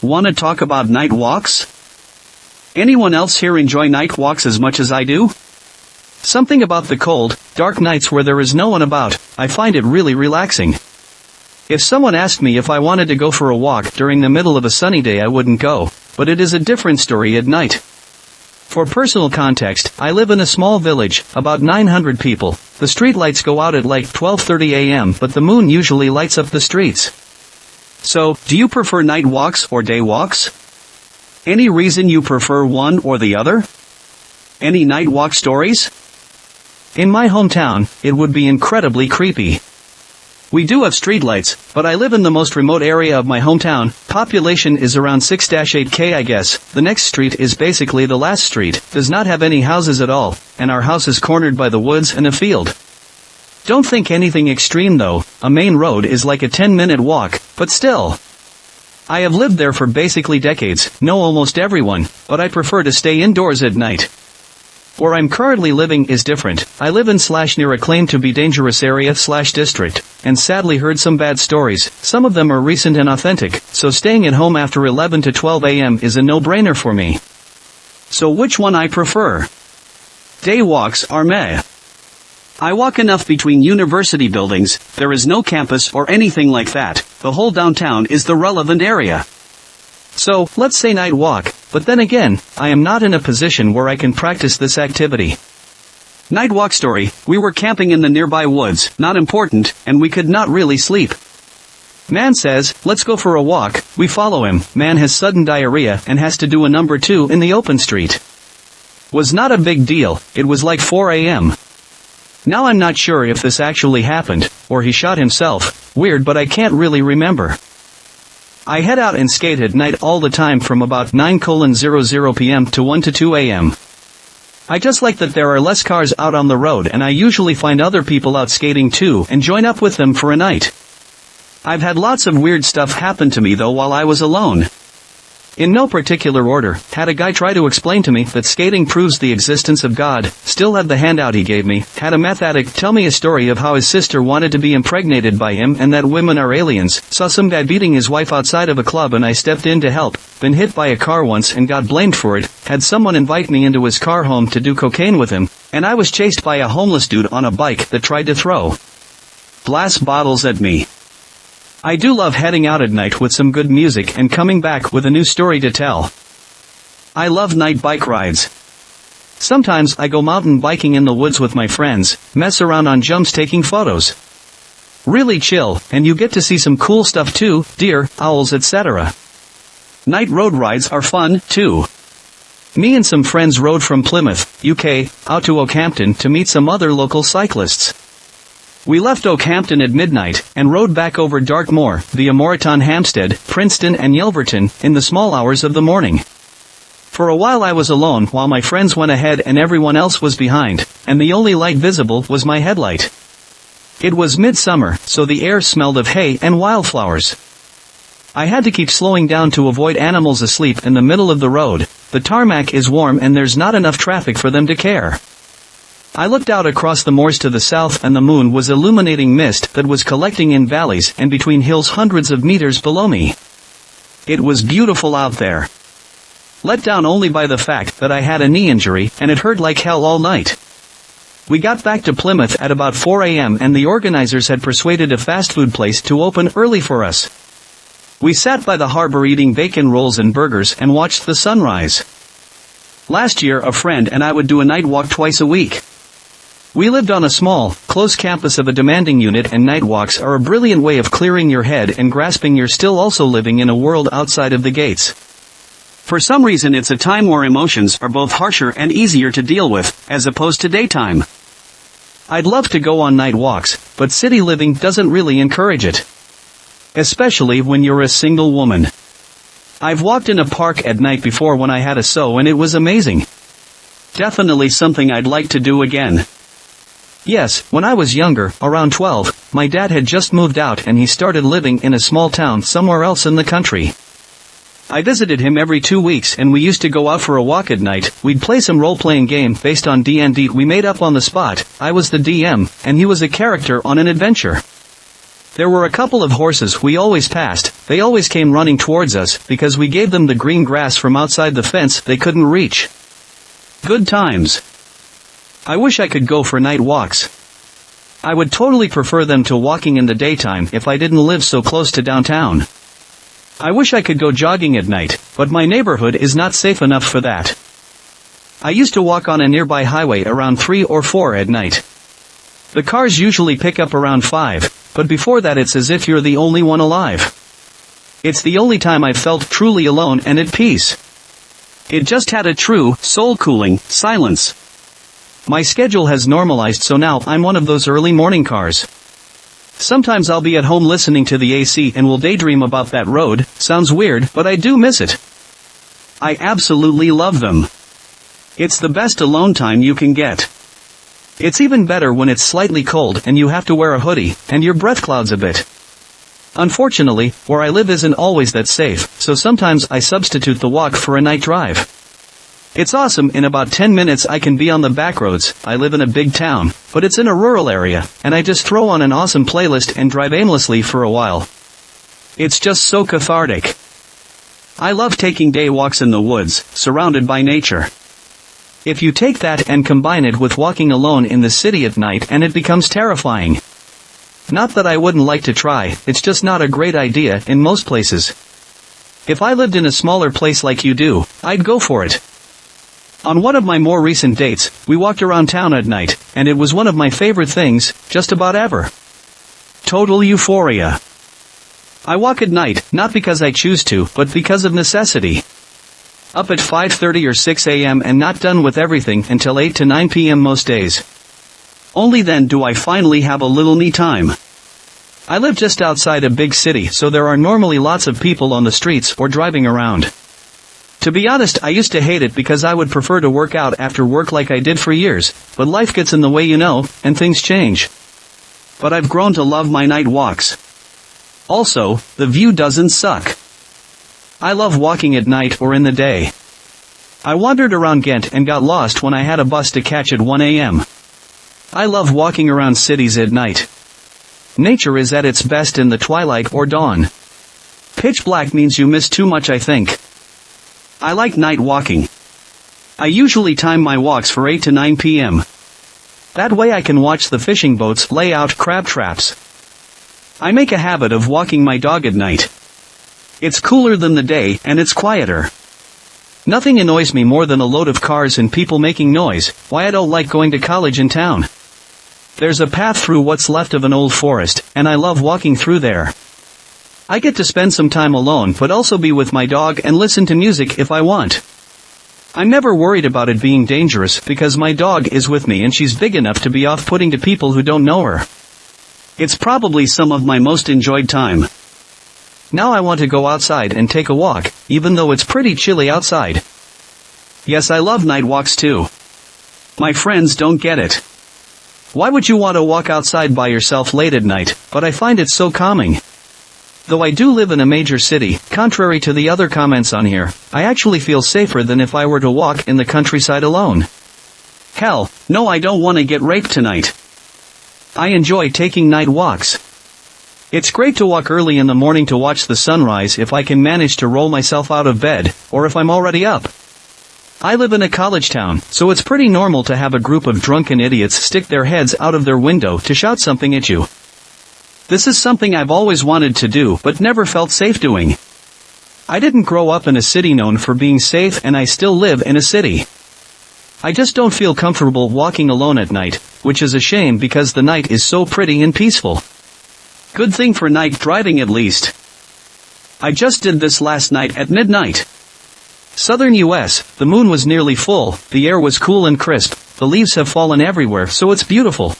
Wanna talk about night walks? Anyone else here enjoy night walks as much as I do? Something about the cold, dark nights where there is no one about, I find it really relaxing. If someone asked me if I wanted to go for a walk during the middle of a sunny day, I wouldn't go, but it is a different story at night. For personal context, I live in a small village, about 900 people. The streetlights go out at like 12:30 a.m. but the moon usually lights up the streets. So, do you prefer night walks or day walks? Any reason you prefer one or the other? Any night walk stories? In my hometown, it would be incredibly creepy. We do have streetlights, but I live in the most remote area of my hometown. Population is around 6-8K, I guess. The next street is basically the last street, does not have any houses at all, and our house is cornered by the woods and a field. Don't think anything extreme though, a main road is like a 10-minute walk, but still. I have lived there for basically decades, know almost everyone, but I prefer to stay indoors at night. Where I'm currently living is different. I live in / near a claimed to be dangerous area / district, and sadly heard some bad stories. Some of them are recent and authentic, so staying at home after 11 to 12 a.m. is a no-brainer for me. So which one I prefer? Day walks are meh. I walk enough between university buildings, there is no campus or anything like that, the whole downtown is the relevant area. So, let's say night walk, but then again, I am not in a position where I can practice this activity. Night walk story, we were camping in the nearby woods, not important, and we could not really sleep. Man says, let's go for a walk, we follow him, man has sudden diarrhea and has to do a number 2 in the open street. Was not a big deal, it was like 4 a.m. Now I'm not sure if this actually happened, or he shot himself, weird but I can't really remember. I head out and skate at night all the time from about 9:00 p.m. to 1 to 2 a.m. I just like that there are less cars out on the road and I usually find other people out skating too and join up with them for a night. I've had lots of weird stuff happen to me though while I was alone. In no particular order, had a guy try to explain to me that skating proves the existence of God, still had the handout he gave me, had a meth addict tell me a story of how his sister wanted to be impregnated by him and that women are aliens, saw some guy beating his wife outside of a club and I stepped in to help, been hit by a car once and got blamed for it, had someone invite me into his car home to do cocaine with him, and I was chased by a homeless dude on a bike that tried to throw glass bottles at me. I do love heading out at night with some good music and coming back with a new story to tell. I love night bike rides. Sometimes I go mountain biking in the woods with my friends, mess around on jumps taking photos. Really chill, and you get to see some cool stuff too, deer, owls etc. Night road rides are fun, too. Me and some friends rode from Plymouth, UK, out to Oakhampton to meet some other local cyclists. We left Oakhampton at midnight, and rode back over Dartmoor, via Moreton Hampstead, Princeton and Yelverton, in the small hours of the morning. For a while I was alone while my friends went ahead and everyone else was behind, and the only light visible was my headlight. It was midsummer, so the air smelled of hay and wildflowers. I had to keep slowing down to avoid animals asleep in the middle of the road. The tarmac is warm and there's not enough traffic for them to care. I looked out across the moors to the south and the moon was illuminating mist that was collecting in valleys and between hills hundreds of meters below me. It was beautiful out there. Let down only by the fact that I had a knee injury and it hurt like hell all night. We got back to Plymouth at about 4 a.m. and the organizers had persuaded a fast food place to open early for us. We sat by the harbor eating bacon rolls and burgers and watched the sunrise. Last year a friend and I would do a night walk twice a week. We lived on a small, close campus of a demanding unit and night walks are a brilliant way of clearing your head and grasping you're still also living in a world outside of the gates. For some reason it's a time where emotions are both harsher and easier to deal with, as opposed to daytime. I'd love to go on night walks, but city living doesn't really encourage it. Especially when you're a single woman. I've walked in a park at night before when I had a sew and it was amazing. Definitely something I'd like to do again. Yes, when I was younger, around 12, my dad had just moved out and he started living in a small town somewhere else in the country. I visited him every 2 weeks and we used to go out for a walk at night. We'd play some role-playing game based on D&D we made up on the spot. I was the DM, and he was a character on an adventure. There were a couple of horses we always passed. They always came running towards us because we gave them the green grass from outside the fence they couldn't reach. Good times. I wish I could go for night walks. I would totally prefer them to walking in the daytime if I didn't live so close to downtown. I wish I could go jogging at night, but my neighborhood is not safe enough for that. I used to walk on a nearby highway around 3 or 4 at night. The cars usually pick up around 5, but before that it's as if you're the only one alive. It's the only time I've felt truly alone and at peace. It just had a true, soul-cooling silence. My schedule has normalized, so now I'm one of those early morning cars. Sometimes I'll be at home listening to the AC and will daydream about that road. Sounds weird, but I do miss it. I absolutely love them. It's the best alone time you can get. It's even better when it's slightly cold and you have to wear a hoodie, and your breath clouds a bit. Unfortunately, where I live isn't always that safe, so sometimes I substitute the walk for a night drive. It's awesome. In about 10 minutes I can be on the back roads. I live in a big town, but it's in a rural area, and I just throw on an awesome playlist and drive aimlessly for a while. It's just so cathartic. I love taking day walks in the woods, surrounded by nature. If you take that and combine it with walking alone in the city at night, and it becomes terrifying. Not that I wouldn't like to try, it's just not a great idea in most places. If I lived in a smaller place like you do, I'd go for it. On one of my more recent dates, we walked around town at night, and it was one of my favorite things, just about ever. Total euphoria. I walk at night, not because I choose to, but because of necessity. Up at 5:30 or 6 a.m. and not done with everything until 8 to 9 p.m. most days. Only then do I finally have a little me time. I live just outside a big city, so there are normally lots of people on the streets or driving around. To be honest, I used to hate it because I would prefer to work out after work like I did for years, but life gets in the way, and things change. But I've grown to love my night walks. Also, the view doesn't suck. I love walking at night or in the day. I wandered around Ghent and got lost when I had a bus to catch at 1 a.m. I love walking around cities at night. Nature is at its best in the twilight or dawn. Pitch black means you miss too much, I think. I like night walking. I usually time my walks for 8 to 9 p.m. That way I can watch the fishing boats lay out crab traps. I make a habit of walking my dog at night. It's cooler than the day, and it's quieter. Nothing annoys me more than a load of cars and people making noise. Why I don't like going to college in town. There's a path through what's left of an old forest, and I love walking through there. I get to spend some time alone but also be with my dog and listen to music if I want. I'm never worried about it being dangerous because my dog is with me and she's big enough to be off-putting to people who don't know her. It's probably some of my most enjoyed time. Now I want to go outside and take a walk, even though it's pretty chilly outside. Yes, I love night walks too. My friends don't get it. Why would you want to walk outside by yourself late at night? But I find it so calming. Though I do live in a major city, contrary to the other comments on here, I actually feel safer than if I were to walk in the countryside alone. Hell, no, I don't want to get raped tonight. I enjoy taking night walks. It's great to walk early in the morning to watch the sunrise if I can manage to roll myself out of bed, or if I'm already up. I live in a college town, so it's pretty normal to have a group of drunken idiots stick their heads out of their window to shout something at you. This is something I've always wanted to do but never felt safe doing. I didn't grow up in a city known for being safe, and I still live in a city. I just don't feel comfortable walking alone at night, which is a shame because the night is so pretty and peaceful. Good thing for night driving at least. I just did this last night at midnight. Southern US, the moon was nearly full, the air was cool and crisp, the leaves have fallen everywhere, so it's beautiful.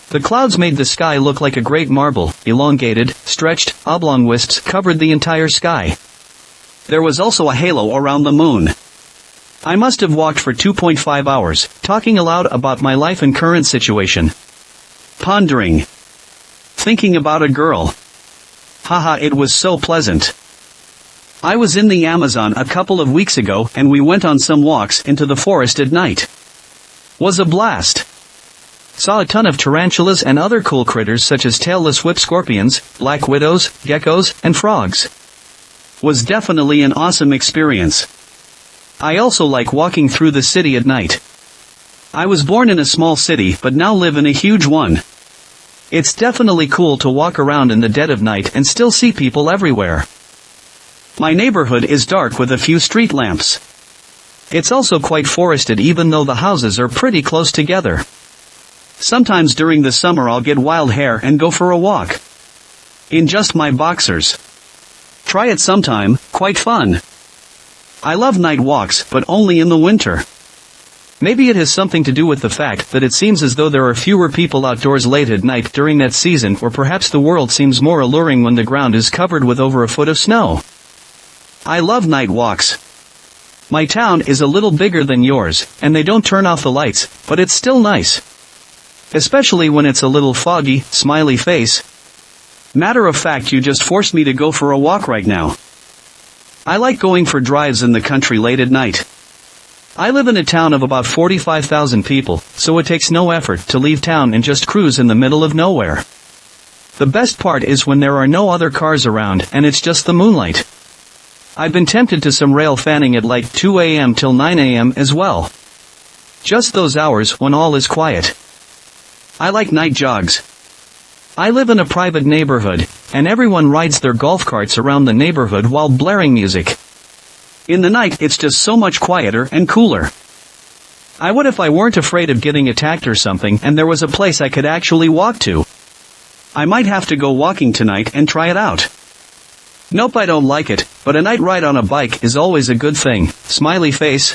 The clouds made the sky look like a great marble, elongated, stretched, oblong wisps covered the entire sky. There was also a halo around the moon. I must have walked for 2.5 hours, talking aloud about my life and current situation. Pondering. Thinking about a girl. Haha, it was so pleasant. I was in the Amazon a couple of weeks ago and we went on some walks into the forest at night. Was a blast. Saw a ton of tarantulas and other cool critters such as tailless whip scorpions, black widows, geckos, and frogs. Was definitely an awesome experience. I also like walking through the city at night. I was born in a small city but now live in a huge one. It's definitely cool to walk around in the dead of night and still see people everywhere. My neighborhood is dark with a few street lamps. It's also quite forested even though the houses are pretty close together. Sometimes during the summer I'll get wild hair and go for a walk. In just my boxers. Try it sometime, quite fun. I love night walks, but only in the winter. Maybe it has something to do with the fact that it seems as though there are fewer people outdoors late at night during that season, or perhaps the world seems more alluring when the ground is covered with over a foot of snow. I love night walks. My town is a little bigger than yours, and they don't turn off the lights, but it's still nice. Especially when it's a little foggy, smiley face. Matter of fact, you just forced me to go for a walk right now. I like going for drives in the country late at night. I live in a town of about 45,000 people, so it takes no effort to leave town and just cruise in the middle of nowhere. The best part is when there are no other cars around and it's just the moonlight. I've been tempted to some rail fanning at like 2 a.m. till 9 a.m. as well. Just those hours when all is quiet. I like night jogs. I live in a private neighborhood, and everyone rides their golf carts around the neighborhood while blaring music. In the night it's just so much quieter and cooler. I would if I weren't afraid of getting attacked or something and there was a place I could actually walk to. I might have to go walking tonight and try it out. Nope, I don't like it, but a night ride on a bike is always a good thing. Smiley face.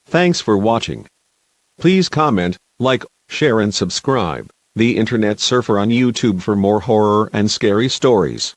Thanks for watching. Please comment, like, share and subscribe. The Internet Surfer on YouTube for more horror and scary stories.